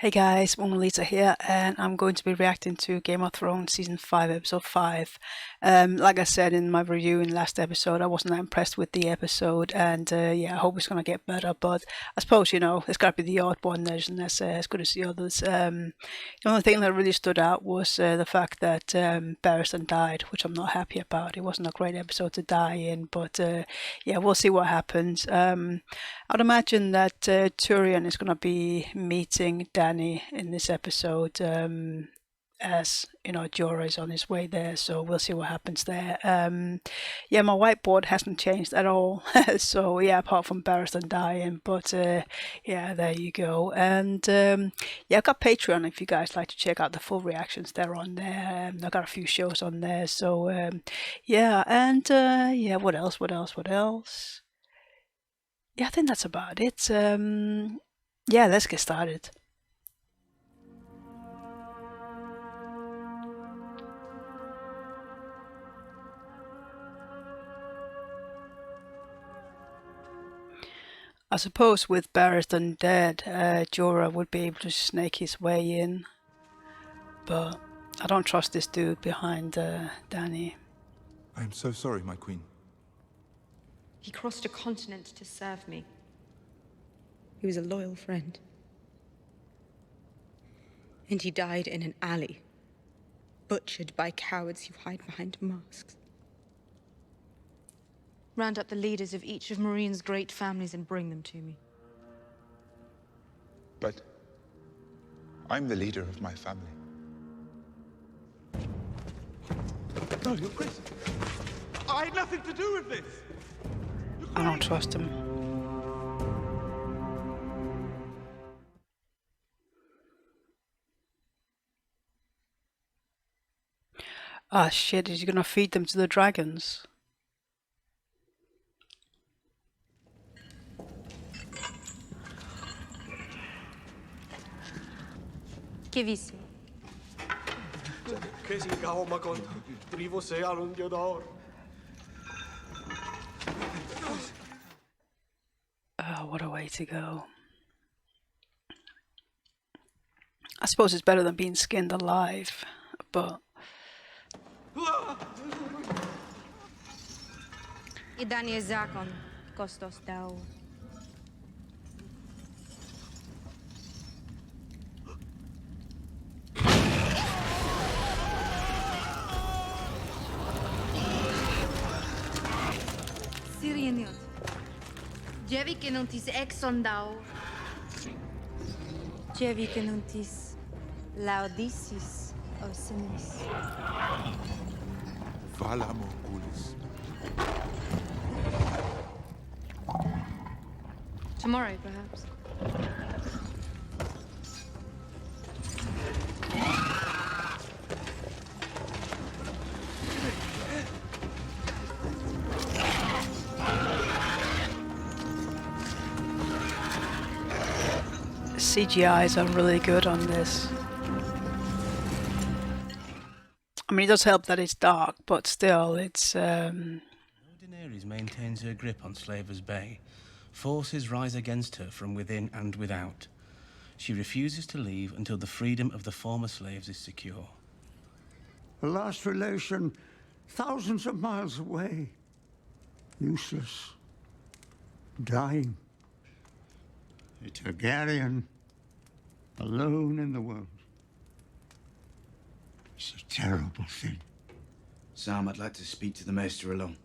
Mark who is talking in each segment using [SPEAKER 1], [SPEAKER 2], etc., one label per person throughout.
[SPEAKER 1] Hey guys, Lisa here, and I'm going to be reacting to Game of Thrones Season 5, Episode 5. Like I said in my review in last episode, I wasn't that impressed with the episode, and yeah, I hope it's going to get better, but I suppose, there's got to be the odd one that isn't as good as the others. The only thing that really stood out was the fact that Barristan died, which I'm not happy about. It wasn't a great episode to die in, but yeah, we'll see what happens. I'd imagine that Tyrion is going to be meeting Dany in this episode, as Jorah is on his way there. So we'll see what happens there. Yeah, my whiteboard hasn't changed at all. So yeah, apart from Barristan dying, but yeah, there you go. And yeah, I've got Patreon if you guys like to check out the full reactions. They're on there. I've got a few shows on there. So yeah, and yeah, what else? What else? What else? Yeah, I think that's about it. Yeah, let's get started. I suppose with Barristan dead, Jorah would be able to snake his way in, but I don't trust this dude behind Dany.
[SPEAKER 2] I am so sorry, my queen.
[SPEAKER 3] He crossed a continent to serve me. He was a loyal friend. And he died in an alley, butchered by cowards who hide behind masks. Round up the leaders of each of Meereen's great families and bring them to me.
[SPEAKER 2] But I'm the leader of my family. No, you're crazy. I had nothing to do with this.
[SPEAKER 1] I don't trust him. Ah shit, is he gonna feed them to the dragons?
[SPEAKER 3] Che visto?
[SPEAKER 4] Che si calma con trivo se all'unghiador.
[SPEAKER 1] Oh, what a way to go. I suppose it's better than being skinned alive, but...
[SPEAKER 3] I Dany je zakon, Coster-Waldau. Tyrion. Jevi que non tis exondau. Jevi que non tis laudicis osinis.
[SPEAKER 2] Vala Morgulis.
[SPEAKER 3] Tomorrow, perhaps.
[SPEAKER 1] CGIs are really good on this. I mean, it does help that it's dark, but still, it's...
[SPEAKER 5] Daenerys maintains her grip on Slaver's Bay. Forces rise against her from within and without. She refuses to leave until the freedom of the former slaves is secure.
[SPEAKER 6] A last relation, thousands of miles away. Useless. Dying. A Targaryen, alone in the world. It's a terrible thing.
[SPEAKER 7] Sam, I'd like to speak to the Maester alone.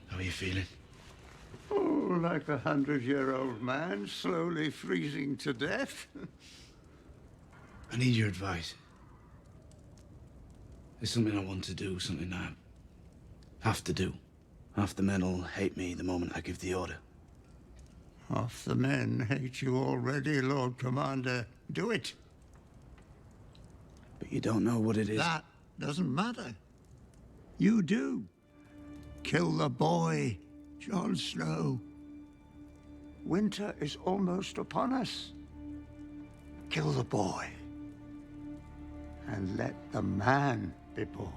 [SPEAKER 7] How are you feeling?
[SPEAKER 6] Oh, like a 100-year-old man slowly freezing to death.
[SPEAKER 7] I need your advice. There's something I want to do, something I have to do. Half the men will hate me the moment I give the order.
[SPEAKER 6] Half the men hate you already, Lord Commander. Do it.
[SPEAKER 7] But you don't know what it is.
[SPEAKER 6] That doesn't matter. You do. Kill the boy, Jon Snow. Winter is almost upon us. Kill the boy. And let the man be born.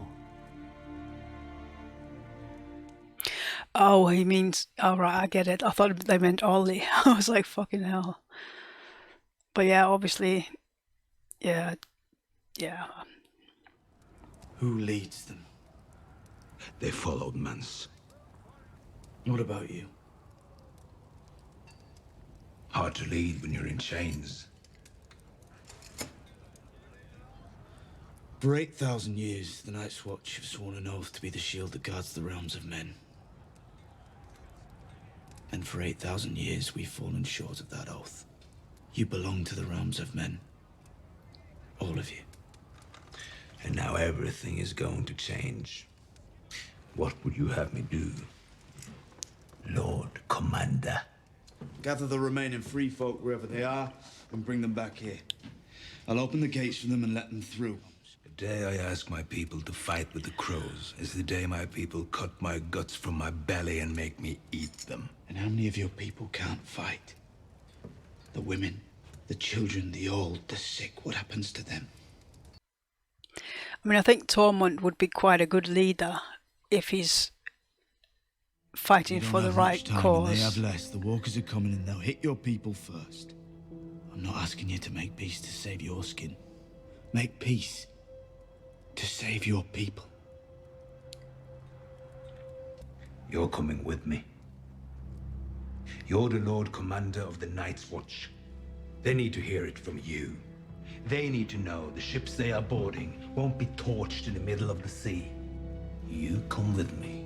[SPEAKER 1] Oh, he means... Oh, right, I get it. I thought they meant Ollie. I was like, fucking hell. But yeah, obviously, yeah.
[SPEAKER 7] Who leads them?
[SPEAKER 2] They followed Mance.
[SPEAKER 7] What about you?
[SPEAKER 2] Hard to lead when you're in chains.
[SPEAKER 7] For 8,000 years, the Night's Watch have sworn an oath to be the shield that guards the realms of men. And for 8,000 years, we've fallen short of that oath. You belong to the realms of men. All of you.
[SPEAKER 2] And now everything is going to change. What would you have me do, Lord Commander?
[SPEAKER 7] Gather the remaining free folk wherever they are and bring them back here. I'll open the gates for them and let them through.
[SPEAKER 2] The day I ask my people to fight with the crows is the day my people cut my guts from my belly and make me eat them.
[SPEAKER 7] And how many of your people can't fight? The women, the children, the old, the sick, what happens to them?
[SPEAKER 1] I mean, I think Tormund would be quite a good leader if he's fighting for the right cause.
[SPEAKER 7] They have less. The walkers are coming and they'll hit your people first. I'm not asking you to make peace to save your skin. Make peace to save your people.
[SPEAKER 2] You're coming with me. You're the Lord Commander of the Night's Watch. They need to hear it from you. They need to know the ships they are boarding won't be torched in the middle of the sea. You come with me,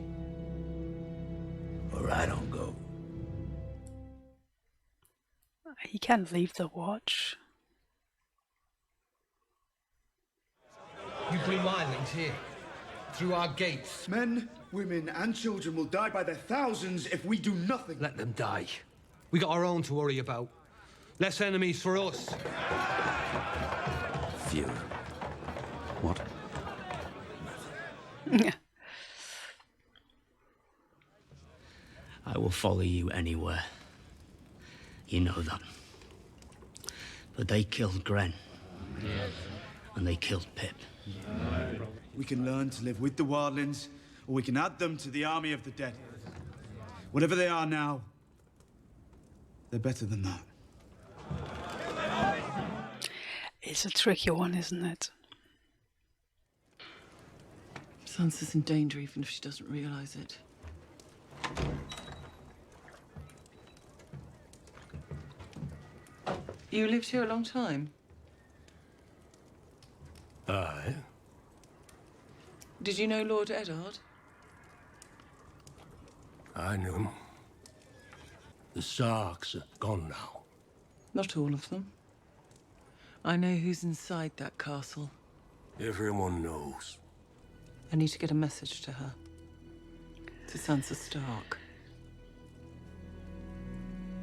[SPEAKER 2] or I don't go.
[SPEAKER 1] He can leave the watch.
[SPEAKER 8] You bring violence here, through our gates.
[SPEAKER 7] Men, women, and children will die by their thousands if we do nothing.
[SPEAKER 8] Let them die. We got our own to worry about. Less enemies for us.
[SPEAKER 2] Fear. What?
[SPEAKER 9] I will follow you anywhere. You know that. But they killed Glen. And they killed Pip.
[SPEAKER 7] We can learn to live with the wildlings, or we can add them to the army of the dead. Whatever they are now, they're better than that.
[SPEAKER 1] It's a tricky one, isn't it?
[SPEAKER 10] Sansa's in danger even if she doesn't realize it. You lived here a long time?
[SPEAKER 8] Aye.
[SPEAKER 10] Did you know Lord Eddard?
[SPEAKER 8] I knew him. The Starks are gone now.
[SPEAKER 10] Not all of them. I know who's inside that castle.
[SPEAKER 8] Everyone knows.
[SPEAKER 10] I need to get a message to her. To Sansa Stark.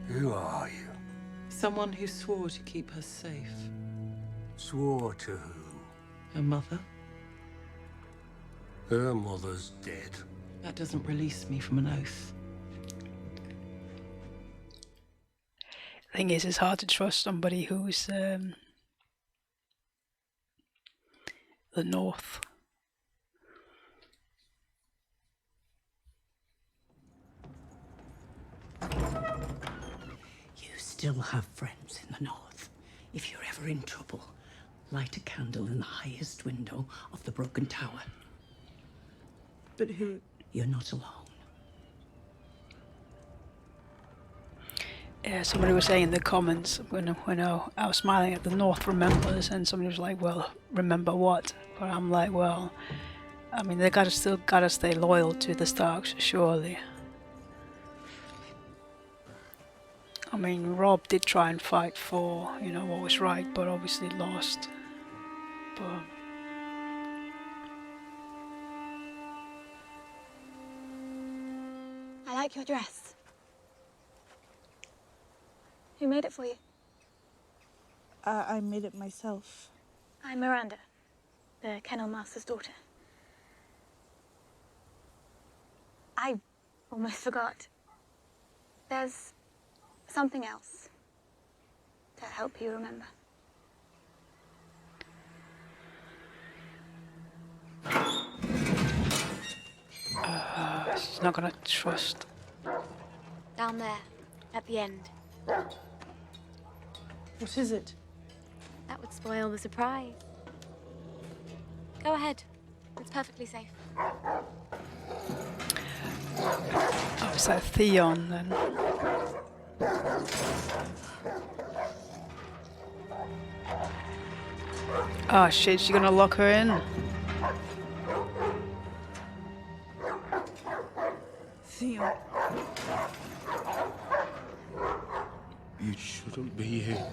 [SPEAKER 8] Who are you?
[SPEAKER 10] Someone who swore to keep her safe.
[SPEAKER 8] Swore to who?
[SPEAKER 10] Her mother.
[SPEAKER 8] Her mother's dead.
[SPEAKER 10] That doesn't release me from an oath.
[SPEAKER 1] Thing is, it's hard to trust somebody who's the North.
[SPEAKER 9] You still have friends in the North. If you're ever in trouble, light a candle in the highest window of the broken tower.
[SPEAKER 10] But who?
[SPEAKER 9] You're not alone.
[SPEAKER 1] Yeah, somebody was saying in the comments when I was smiling at the North remembers, and somebody was like, "Well, remember what?" But I'm like, "Well, I mean, they still gotta stay loyal to the Starks, surely." I mean, Robb did try and fight for, what was right, but obviously lost. But
[SPEAKER 11] I like your dress. Who made it for you?
[SPEAKER 12] I made it myself.
[SPEAKER 11] I'm Miranda, the kennel master's daughter. I almost forgot. There's something else to help you remember.
[SPEAKER 1] she's not gonna trust.
[SPEAKER 11] Down there, at the end.
[SPEAKER 12] What is it?
[SPEAKER 11] That would spoil the surprise. Go ahead. It's perfectly safe.
[SPEAKER 1] Oh, is that Theon then? Oh shit, she's gonna lock her in.
[SPEAKER 12] Theon.
[SPEAKER 8] You shouldn't be here.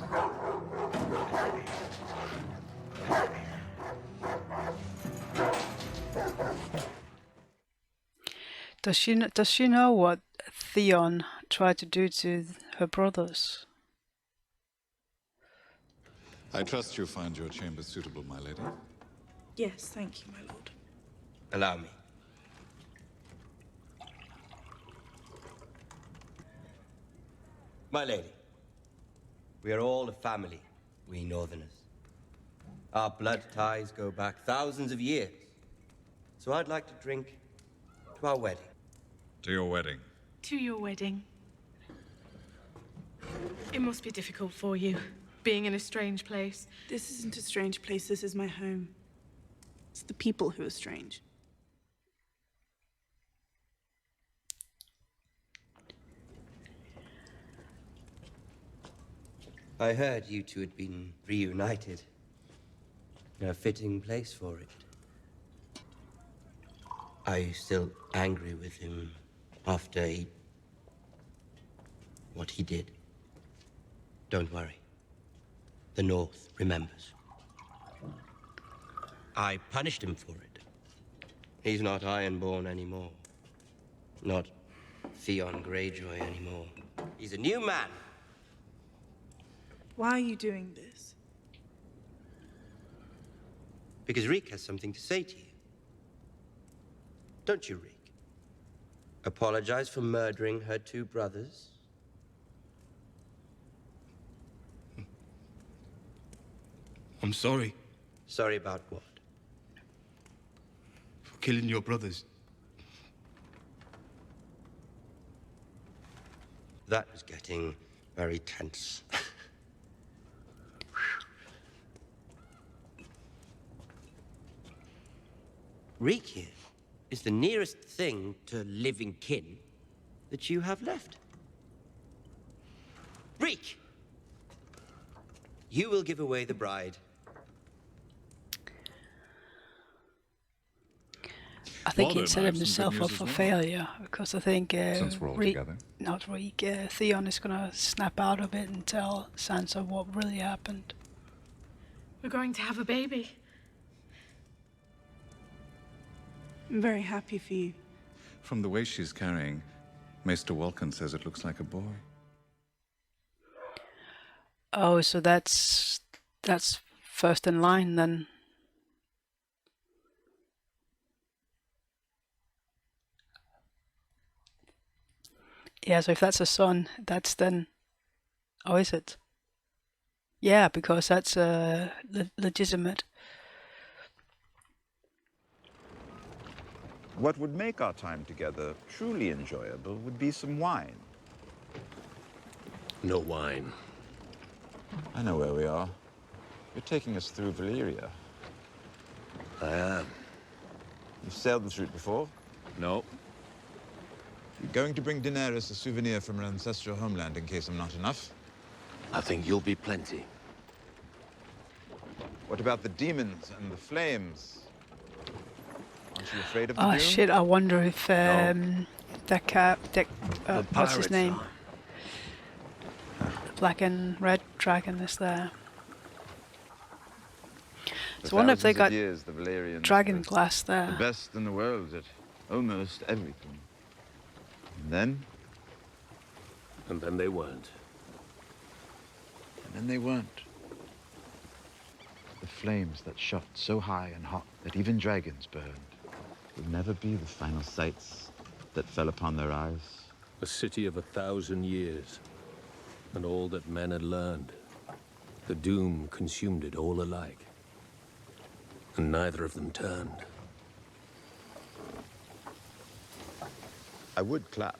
[SPEAKER 1] Does she know what Theon tried to do to her brothers?
[SPEAKER 13] I trust you find your chamber suitable, my lady.
[SPEAKER 12] Yes, thank you, my lord.
[SPEAKER 14] Allow me. My lady, we are all a family, we Northerners. Our blood ties go back thousands of years. So I'd like to drink to our wedding.
[SPEAKER 13] To your wedding.
[SPEAKER 15] To your wedding. It must be difficult for you, being in a strange place.
[SPEAKER 12] This isn't a strange place, this is my home. It's the people who are strange.
[SPEAKER 14] I heard you two had been reunited. A fitting place for it. Are you still angry with him after what he did? Don't worry. The North remembers. I punished him for it. He's not Ironborn anymore. Not Theon Greyjoy anymore. He's a new man.
[SPEAKER 12] Why are you doing this?
[SPEAKER 14] Because Reek has something to say to you. Don't you, Reek? Apologize for murdering her two brothers?
[SPEAKER 7] I'm sorry.
[SPEAKER 14] Sorry about what?
[SPEAKER 7] For killing your brothers.
[SPEAKER 14] That was getting very tense. Reek here is the nearest thing to living kin that you have left. Reek! You will give away the bride.
[SPEAKER 1] I think he set himself up for failure because I think
[SPEAKER 13] Since we're all together.
[SPEAKER 1] not Reek, Theon is gonna snap out of it and tell Sansa what really happened.
[SPEAKER 15] We're going to have a baby.
[SPEAKER 12] I'm very happy for you.
[SPEAKER 13] From the way she's carrying, Maester Walken says it looks like a boy.
[SPEAKER 1] Oh, so that's first in line then. Yeah, so if that's a son, that's then... Oh, is it? Yeah, because that's legitimate.
[SPEAKER 16] What would make our time together truly enjoyable would be some wine.
[SPEAKER 8] No wine.
[SPEAKER 16] I know where we are. You're taking us through Valyria.
[SPEAKER 8] I am.
[SPEAKER 16] You've sailed this route before?
[SPEAKER 8] No.
[SPEAKER 16] You're going to bring Daenerys a souvenir from her ancestral homeland in case I'm not enough?
[SPEAKER 8] I think you'll be plenty.
[SPEAKER 16] What about the demons and the flames? Aren't you afraid of the
[SPEAKER 1] Oh
[SPEAKER 16] doom?
[SPEAKER 1] shit, I wonder if what's his name? The black and red dragon is there.
[SPEAKER 16] For
[SPEAKER 1] So I wonder if they
[SPEAKER 16] thousands
[SPEAKER 1] got
[SPEAKER 16] of years, the Valyrians
[SPEAKER 1] dragon
[SPEAKER 16] were
[SPEAKER 1] glass
[SPEAKER 16] the
[SPEAKER 1] there.
[SPEAKER 16] best in the world at almost everything. And then?
[SPEAKER 8] And then they weren't.
[SPEAKER 16] And then they weren't. The flames that shot so high and hot that even dragons burned will never be the final sights that fell upon their eyes.
[SPEAKER 8] A city of 1,000 years. And all that men had learned. The doom consumed it all alike. And neither of them turned.
[SPEAKER 16] I would clap.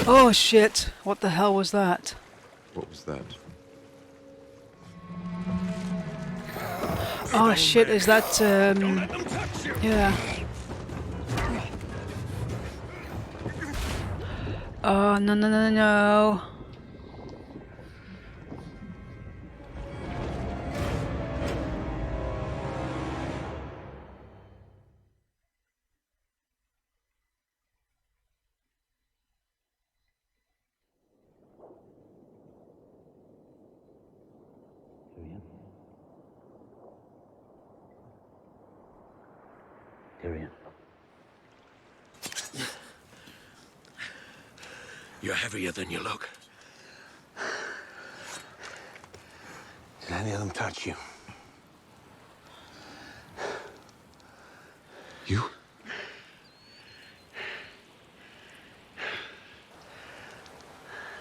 [SPEAKER 1] Oh shit, what the hell was that?
[SPEAKER 16] What was that?
[SPEAKER 1] Oh shit, is that, yeah. Oh, no, no, no, no.
[SPEAKER 17] Tyrion.
[SPEAKER 8] You're heavier than you look.
[SPEAKER 17] Did any of them touch you?
[SPEAKER 8] You?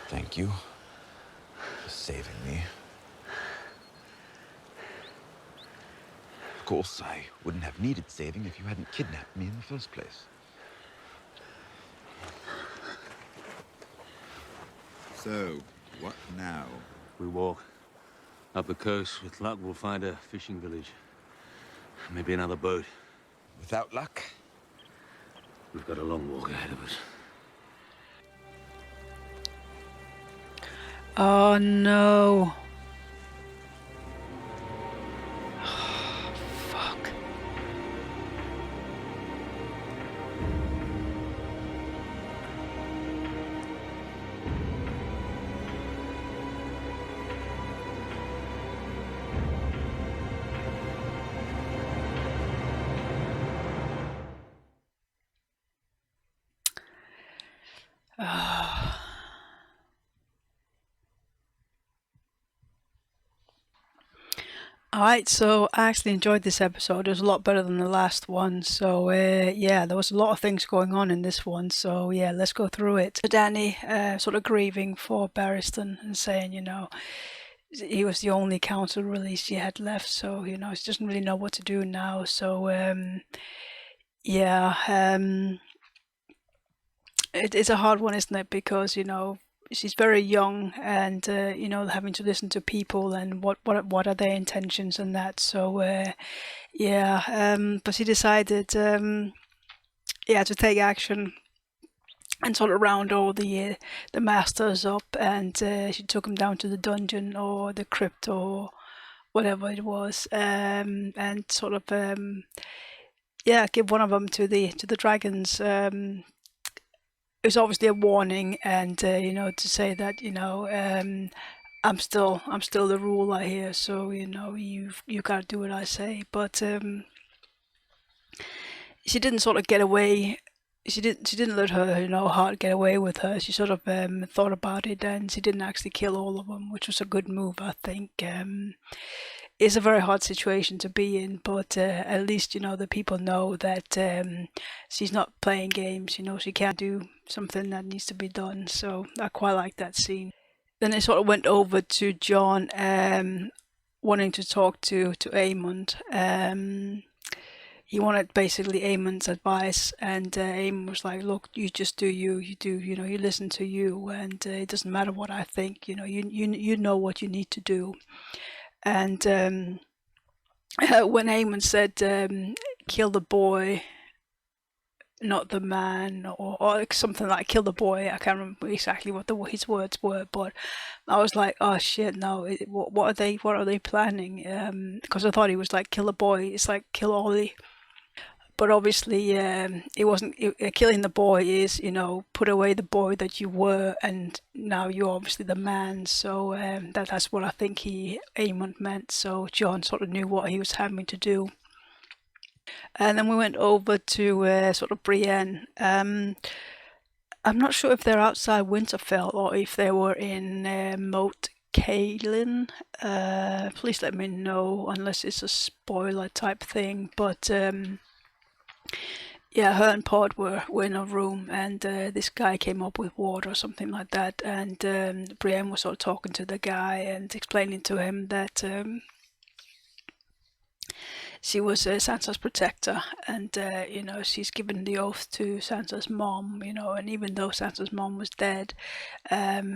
[SPEAKER 16] Thank you for saving me. Of course, I wouldn't have needed saving if you hadn't kidnapped me in the first place. So, what now?
[SPEAKER 8] We walk up the coast. With luck, we'll find a fishing village. Maybe another boat.
[SPEAKER 16] Without luck?
[SPEAKER 8] We've got a long walk ahead of us.
[SPEAKER 1] Oh no. Fuck. Alright, so I actually enjoyed this episode. It was a lot better than the last one. So yeah, there was a lot of things going on in this one. So yeah, let's go through it. Dany sort of grieving for Barristan and saying, you know, he was the only council release she had left. So, you know, she doesn't really know what to do now. So yeah, it's a hard one, isn't it? Because, you know, she's very young and you know, having to listen to people and what are their intentions and that. So yeah, but she decided yeah, to take action and sort of round all the masters up, and she took them down to the dungeon or the crypt or whatever it was, and sort of yeah, give one of them to the dragons. It was obviously a warning, and you know, to say that, you know, I'm still the ruler here, so you know, you gotta do what I say. But she didn't sort of get away. She didn't let her, you know, heart get away with her. She sort of thought about it, and she didn't actually kill all of them, which was a good move, I think. It's a very hard situation to be in, but at least, you know, the people know that she's not playing games. You know, she can do something that needs to be done. So I quite like that scene. Then it sort of went over to Jon wanting to talk to Aemont. He wanted basically Aemont's advice, and Aemont was like, look, you just do you, you know, you listen to you, and it doesn't matter what I think, you know, you know what you need to do. And when Aemont said, kill the boy, not the man, or something like kill the boy, I can't remember exactly what his words were, but I was like, oh shit, no, what are they planning? Because I thought he was like, kill the boy, it's like kill Ollie. But obviously, it wasn't. Killing the boy is, you know, put away the boy that you were, and now you're obviously the man. So that's what I think Aemont meant. So Jon sort of knew what he was having to do. And then we went over to sort of Brienne. I'm not sure if they're outside Winterfell or if they were in Moat Cailin. Please let me know, unless it's a spoiler type thing. But yeah, her and Pod were in a room, and this guy came up with water or something like that, and Brienne was sort of talking to the guy and explaining to him that she was Sansa's protector, and you know, she's given the oath to Sansa's mom, you know, and even though Sansa's mom was dead,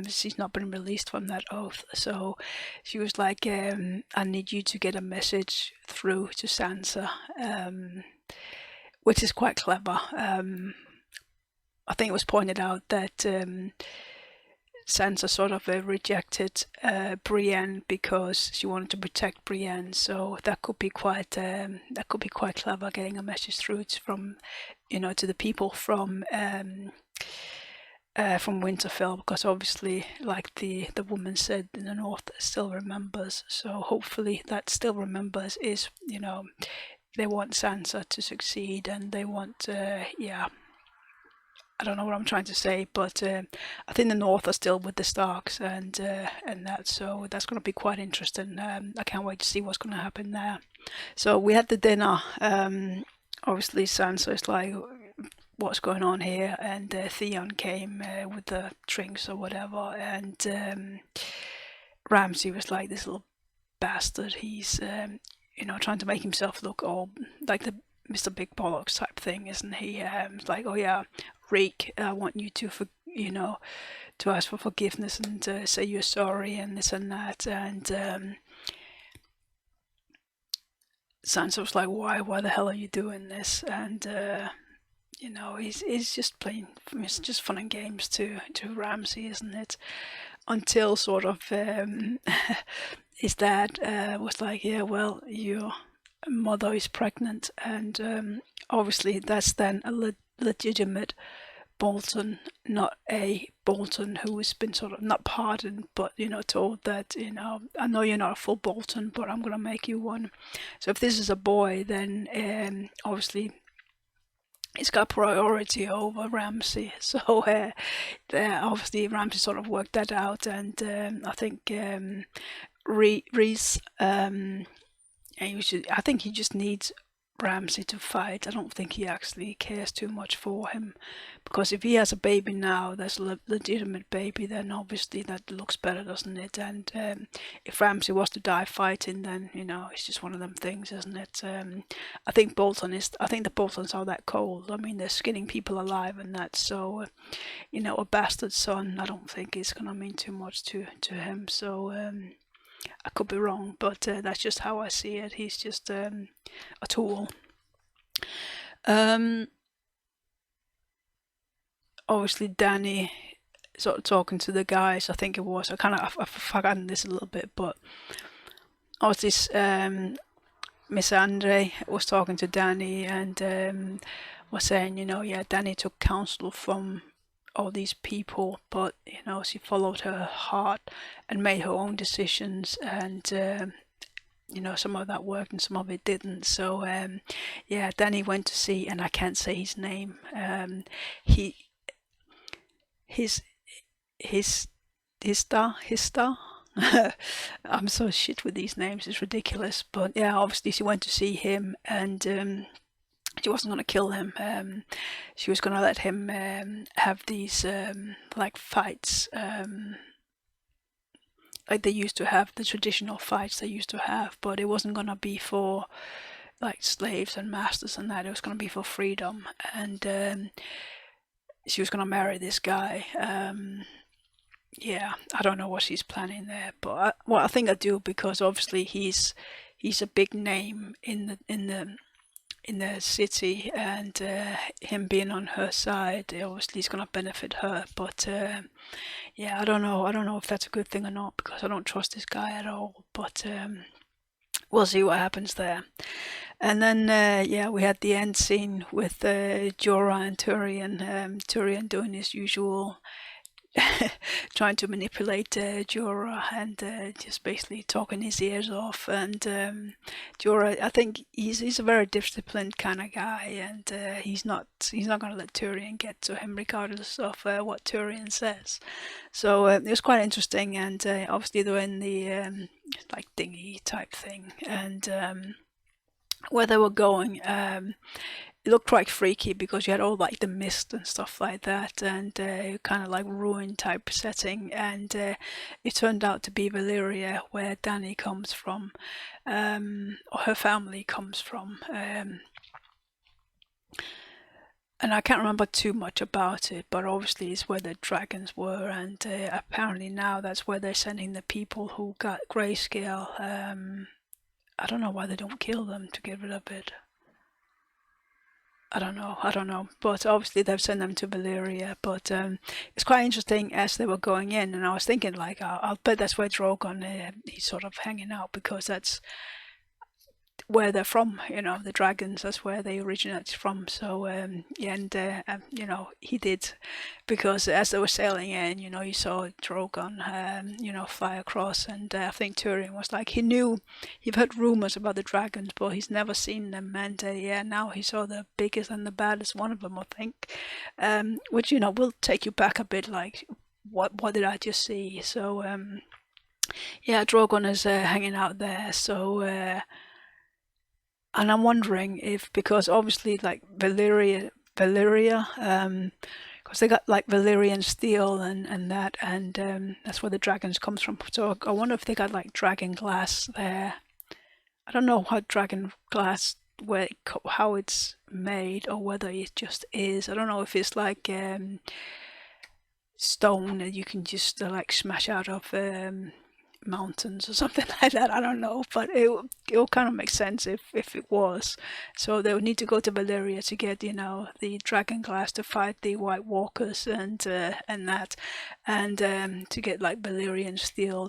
[SPEAKER 1] she's not been released from that oath. So she was like, I need you to get a message through to Sansa, which is quite clever. I think it was pointed out that Sansa sort of rejected Brienne because she wanted to protect Brienne, so that could be quite clever, getting a message through from, you know, to the people from Winterfell, because obviously, like the woman said, in the north still remembers. So hopefully that still remembers is, you know, they want Sansa to succeed, and they want I don't know what I'm trying to say, but I think the North are still with the Starks, and that, so that's going to be quite interesting. I can't wait to see what's going to happen there. So we had the dinner. Obviously, Sansa is like, what's going on here? And Theon came with the drinks or whatever, and Ramsay was like, this little bastard. He's you know, trying to make himself look all like the Mr. Big Bollocks type thing, isn't he? It's like, oh yeah, Reek, I want you to, to ask for forgiveness and say you're sorry and this and that. And Sansa was like, why the hell are you doing this? And you know, he's just playing, it's just fun and games to Ramsay, isn't it? Until sort of his dad was like, yeah, well, your mother is pregnant, and obviously that's then a legitimate Bolton, not a Bolton who has been sort of not pardoned, but, you know, told that, you know, I know you're not a full Bolton, but I'm gonna make you one. So if this is a boy, then obviously it's got priority over Ramsay. So obviously Ramsay sort of worked that out, and I think Rhys, I think he just needs Ramsay to fight. I don't think he actually cares too much for him, because if he has a baby now, that's a legitimate baby, then obviously that looks better, doesn't it? And if Ramsay was to die fighting, then, you know, it's just one of them things, isn't it? I think the Boltons are that cold. I mean, they're skinning people alive and that, so you know, a bastard son, I don't think is gonna mean too much to him. So I could be wrong, but that's just how I see it. He's just a tool. Obviously, Dany sort of talking to the guys. I think it was. I've forgotten this a little bit, but obviously, Miss Andre was talking to Dany and was saying, you know, yeah, Dany took counsel from all these people, but, you know, she followed her heart and made her own decisions, and you know, some of that worked and some of it didn't. So yeah, Dany went to see, and I can't say his name, his star. I'm so shit with these names, it's ridiculous. But yeah, obviously she went to see him, and she wasn't going to kill him. She was going to let him have these like fights, like they used to have, the traditional fights they used to have, but it wasn't going to be for like slaves and masters and that. It was going to be for freedom, and she was going to marry this guy. Yeah, I don't know what she's planning there, but I think I do, because obviously he's a big name in the city, and him being on her side, obviously is going to benefit her. But yeah, I don't know if that's a good thing or not, because I don't trust this guy at all. But we'll see what happens there. And then yeah, we had the end scene with Jorah and Tyrion. Tyrion doing his usual trying to manipulate Jorah, and just basically talking his ears off. And Jorah, I think he's a very disciplined kind of guy, and he's not going to let Tyrion get to him, regardless of what Tyrion says. So it was quite interesting, and obviously they're in the like dinghy type thing, and where they were going, it looked quite freaky because you had all like the mist and stuff like that, and kind of like ruin type setting, and it turned out to be Valyria, where Dany comes from, or her family comes from. And I can't remember too much about it, but obviously it's where the dragons were, and apparently now that's where they're sending the people who got grayscale. I don't know why they don't kill them to get rid of it. I don't know. But obviously they've sent them to Valyria. But it's quite interesting as they were going in, and I was thinking like, I'll bet that's where Drogon he's sort of hanging out, because that's where they're from, the dragons, that's where they originate from. So yeah, and he did, because as they were sailing in, you saw Drogon fly across, and I think Tyrion was like, he've heard rumors about the dragons, but he's never seen them, and yeah, now he saw the biggest and the baddest one of them, I think, which will take you back a bit, like what did I just see? So yeah, Drogon is hanging out there. So and I'm wondering if, because obviously like Valyria, because they got like Valyrian steel and that, and that's where the dragons comes from. So I wonder if they got like dragon glass there. I don't know how dragon glass, how it's made, or whether it just is. I don't know if it's like stone that you can just like smash out of mountains or something like that. I don't know, but it'll kind of make sense if it was. So they would need to go to Valyria to get the dragon glass to fight the White Walkers and that, and to get like Valyrian steel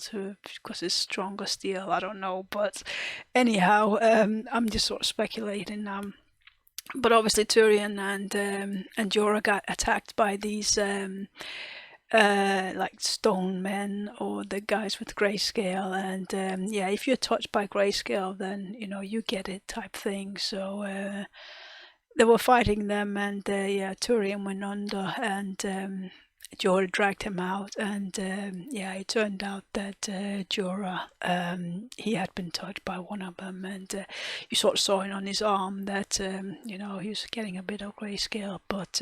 [SPEAKER 1] because it's stronger steel. I don't know, but anyhow, I'm just sort of speculating. But obviously Tyrion and Jorah got attacked by these like stone men, or the guys with grayscale, and yeah, if you're touched by grayscale, then you get it type thing. So they were fighting them, and yeah, Tyrion went under, and Jorah dragged him out, and yeah, it turned out that Jorah, he had been touched by one of them, and you sort of saw it on his arm that he was getting a bit of grayscale, but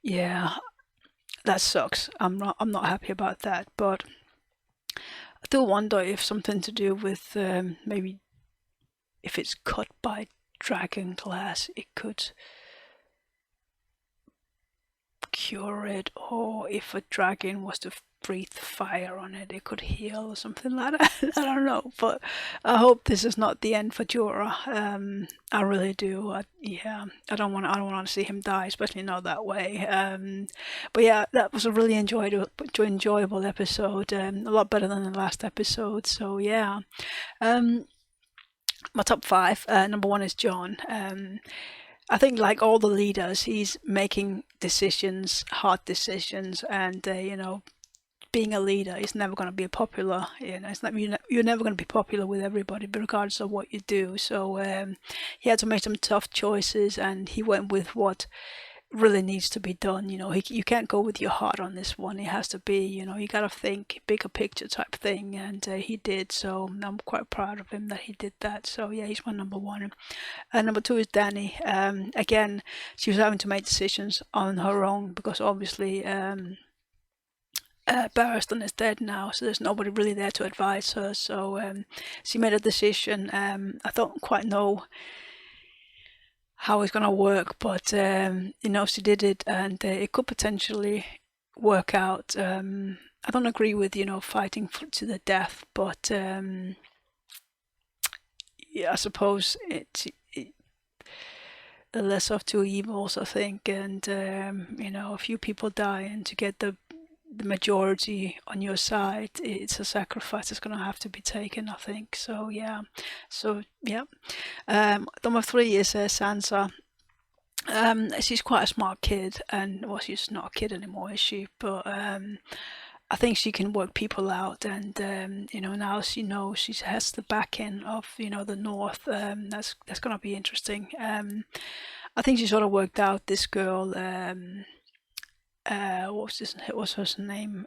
[SPEAKER 1] yeah, that sucks. I'm not happy about that, but I still wonder if something to do with maybe if it's cut by dragon glass, it could cure it, or if a dragon was to breathe fire on it, it could heal or something like that. I don't know, but I hope this is not the end for Jorah. I really do. I don't want to see him die, especially not that way. But yeah, that was a really enjoyable episode. A lot better than the last episode. So yeah, my top 5. Number 1 is Jon. I think like all the leaders, he's making decisions, hard decisions, and being a leader is never going to be popular. It's not, you're never going to be popular with everybody, regardless of what you do. So he had to make some tough choices, and he went with what really needs to be done. You can't go with your heart on this one. It has to be, you got to think bigger picture type thing, and he did. So I'm quite proud of him that he did that. So yeah, he's my number 1. Number 2 is Dany. Again, she was having to make decisions on her own, because obviously Barristan is dead now, so there's nobody really there to advise her. So she made a decision. I don't quite know how it's gonna work, but she did it, and it could potentially work out. I don't agree with fighting to the death, but yeah, I suppose it the lesser of two evils, I think, and a few people die, and to get the majority on your side, it's a sacrifice that's going to have to be taken, I think. So yeah, number 3 is Sansa. She's quite a smart kid, and well, she's not a kid anymore, is she? But I think she can work people out, and now she knows she has the backing of the North. That's going to be interesting. I think she sort of worked out this girl. What's her name?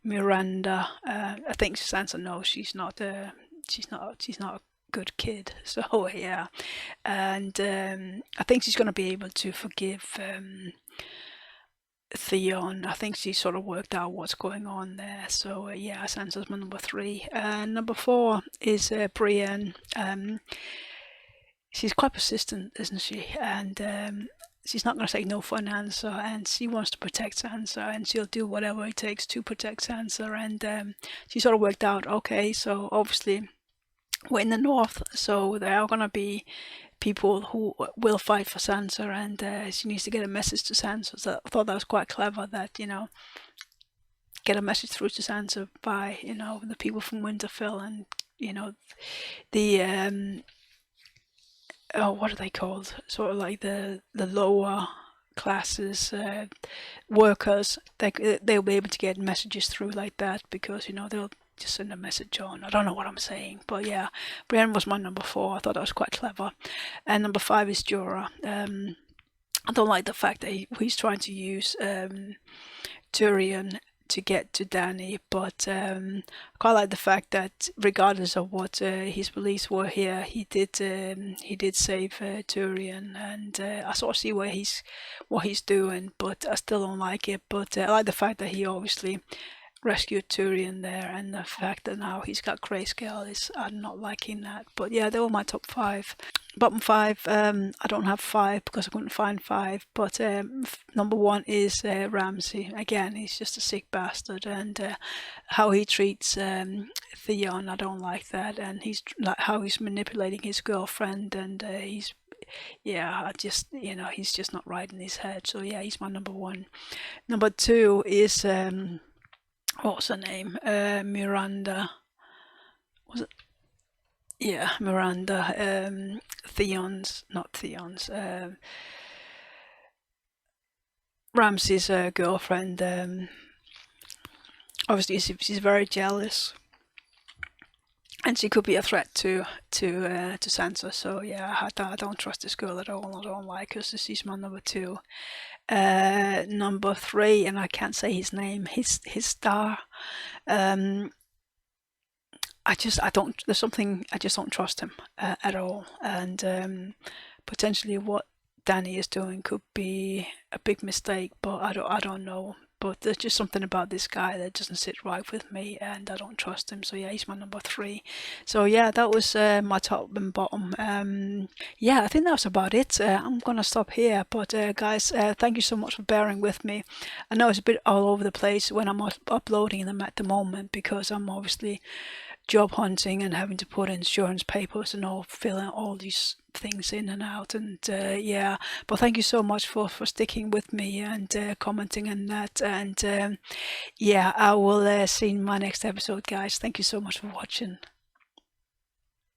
[SPEAKER 1] Miranda. I think Sansa knows she's not good kid. So yeah, and I think she's going to be able to forgive Theon. I think she sort of worked out what's going on there. So yeah, Sansa's my number 3. Number 4 is Brienne. She's quite persistent, isn't she? And she's not going to say no for an answer, and she wants to protect Sansa, and she'll do whatever it takes to protect Sansa. And she sort of worked out, okay, so obviously we're in the north, so there are going to be people who will fight for Sansa, and she needs to get a message to Sansa. So I thought that was quite clever, that, you know, get a message through to Sansa by, you know, the people from Winterfell, and, you know, the oh, what are they called? Sort of like the lower classes, workers. They'll be able to get messages through like that, because, you know, they'll just send a message on. I don't know what I'm saying, but yeah, Brienne was my number 4. I thought that was quite clever. And number 5 is Jorah. I don't like the fact that he's trying to use Tyrion to get to Dany, but I quite like the fact that regardless of what his beliefs were here, he did save Tyrion, and I sort of see what he's doing, but I still don't like it. But I like the fact that he obviously rescued Tyrion there, and the fact that now he's got grayscale is, I'm not liking that. But yeah, they were my top 5. Bottom 5, I don't have 5 because I couldn't find 5, but number 1 is Ramsay. Again, he's just a sick bastard, and how he treats Theon, I don't like that, and he's like how he's manipulating his girlfriend, and I just, you know, he's just not right in his head. So yeah, he's my number 1. Number 2 is what's her name? Miranda. Was it? Yeah, Miranda. Ramsay's girlfriend. Obviously, she's very jealous, and she could be a threat to Sansa. So yeah, I don't trust this girl at all. I don't like her. So she's my number 2. Number 3, and I can't say his name. His star. I just don't trust him at all, and potentially what Dany is doing could be a big mistake, but I don't know. But there's just something about this guy that doesn't sit right with me, and I don't trust him. So yeah, he's my number 3. So yeah, that was my top and bottom. Yeah, I think that was about it. I'm gonna stop here, but guys, thank you so much for bearing with me. I know it's a bit all over the place when I'm uploading them at the moment, because I'm obviously job hunting and having to put insurance papers and filling all these things in and out, and yeah, but thank you so much for sticking with me and commenting on that, and yeah, I will see you in my next episode, guys. Thank you so much for watching.